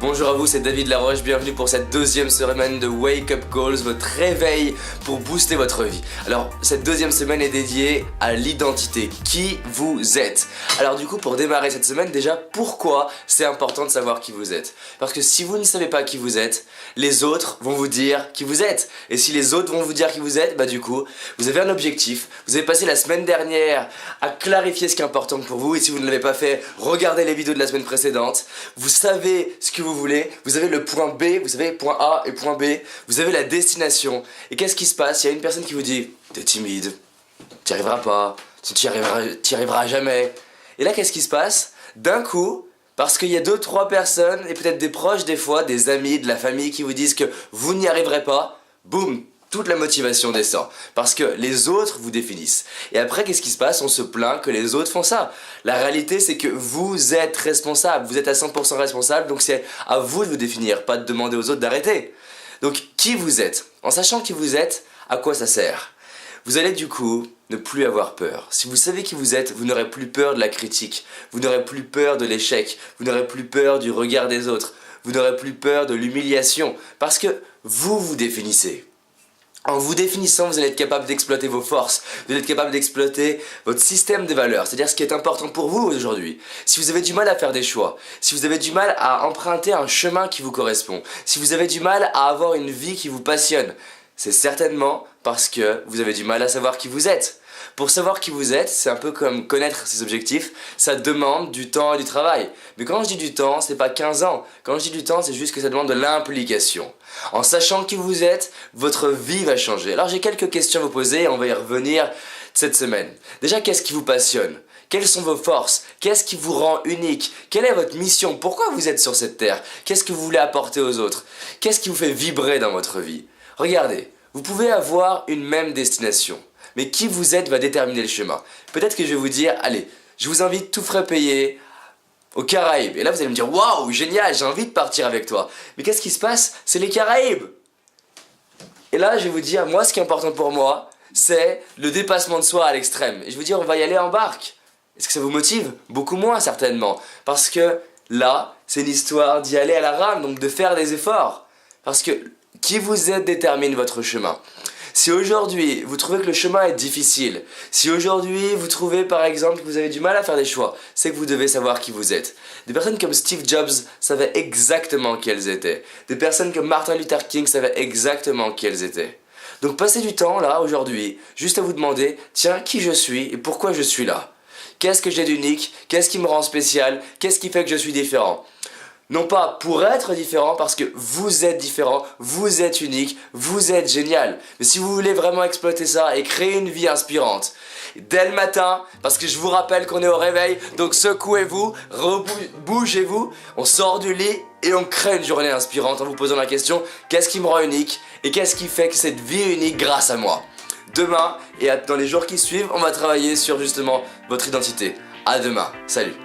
Bonjour à vous, c'est David Laroche, bienvenue pour cette deuxième semaine de Wake Up Calls, votre réveil pour booster votre vie. Alors, cette deuxième semaine est dédiée à l'identité, qui vous êtes. Alors du coup, pour démarrer cette semaine, déjà, pourquoi c'est important de savoir qui vous êtes? Parce que si vous ne savez pas qui vous êtes, les autres vont vous dire qui vous êtes. Et si les autres vont vous dire qui vous êtes, bah du coup, vous avez un objectif. Vous avez passé la semaine dernière à clarifier ce qui est important pour vous. Et si vous ne l'avez pas fait, regardez les vidéos de la semaine précédente. Vous savez ce que vous voulez. Vous avez le point B, vous savez point A et point B. Vous avez la destination. Et qu'est-ce qui se passe? Il y a une personne qui vous dit « T'es timide, t'y arriveras pas, t'y arriveras jamais ». Et là, qu'est-ce qui se passe? D'un coup, parce qu'il y a 2-3 personnes, et peut-être des proches des fois, des amis, de la famille qui vous disent que vous n'y arriverez pas, boum, toute la motivation descend. Parce que les autres vous définissent. Et après, qu'est-ce qui se passe? On se plaint que les autres font ça. La réalité, c'est que vous êtes responsable. Vous êtes à 100% responsable, donc c'est à vous de vous définir, pas de demander aux autres d'arrêter. Donc, qui vous êtes? En sachant qui vous êtes, à quoi ça sert? Vous allez du coup ne plus avoir peur. Si vous savez qui vous êtes, vous n'aurez plus peur de la critique. Vous n'aurez plus peur de l'échec. Vous n'aurez plus peur du regard des autres. Vous n'aurez plus peur de l'humiliation. Parce que vous vous définissez. En vous définissant, vous allez être capable d'exploiter vos forces, vous allez être capable d'exploiter votre système de valeurs, c'est-à-dire ce qui est important pour vous aujourd'hui. Si vous avez du mal à faire des choix, si vous avez du mal à emprunter un chemin qui vous correspond, si vous avez du mal à avoir une vie qui vous passionne, c'est certainement parce que vous avez du mal à savoir qui vous êtes. Pour savoir qui vous êtes, c'est un peu comme connaître ses objectifs, ça demande du temps et du travail. Mais quand je dis du temps, c'est pas 15 ans. Quand je dis du temps, c'est juste que ça demande de l'implication. En sachant qui vous êtes, votre vie va changer. Alors j'ai quelques questions à vous poser et on va y revenir cette semaine. Déjà, qu'est-ce qui vous passionne? Quelles sont vos forces? Qu'est-ce qui vous rend unique? Quelle est votre mission? Pourquoi vous êtes sur cette terre? Qu'est-ce que vous voulez apporter aux autres? Qu'est-ce qui vous fait vibrer dans votre vie? Regardez, vous pouvez avoir une même destination. Mais qui vous êtes va déterminer le chemin. Peut-être que je vais vous dire, allez, je vous invite tout frais payé aux Caraïbes. Et là, vous allez me dire, waouh, génial, j'ai envie de partir avec toi. Mais qu'est-ce qui se passe? C'est les Caraïbes. Et là, je vais vous dire, moi, ce qui est important pour moi, c'est le dépassement de soi à l'extrême. Et je vais vous dire, on va y aller en barque. Est-ce que ça vous motive? Beaucoup moins, certainement. Parce que là, c'est une histoire d'y aller à la rame, donc de faire des efforts. Parce que qui vous êtes détermine votre chemin. Si aujourd'hui vous trouvez que le chemin est difficile, si aujourd'hui vous trouvez par exemple que vous avez du mal à faire des choix, c'est que vous devez savoir qui vous êtes. Des personnes comme Steve Jobs savaient exactement qui elles étaient. Des personnes comme Martin Luther King savaient exactement qui elles étaient. Donc passez du temps là aujourd'hui, juste à vous demander, tiens, qui je suis et pourquoi je suis là? Qu'est-ce que j'ai d'unique? Qu'est-ce qui me rend spécial? Qu'est-ce qui fait que je suis différent? Non pas pour être différent, parce que vous êtes différent, vous êtes unique, vous êtes génial. Mais si vous voulez vraiment exploiter ça et créer une vie inspirante, dès le matin, parce que je vous rappelle qu'on est au réveil, donc secouez-vous, bougez-vous, on sort du lit et on crée une journée inspirante en vous posant la question, qu'est-ce qui me rend unique et qu'est-ce qui fait que cette vie est unique grâce à moi? Demain et dans les jours qui suivent, on va travailler sur justement votre identité. À demain, salut!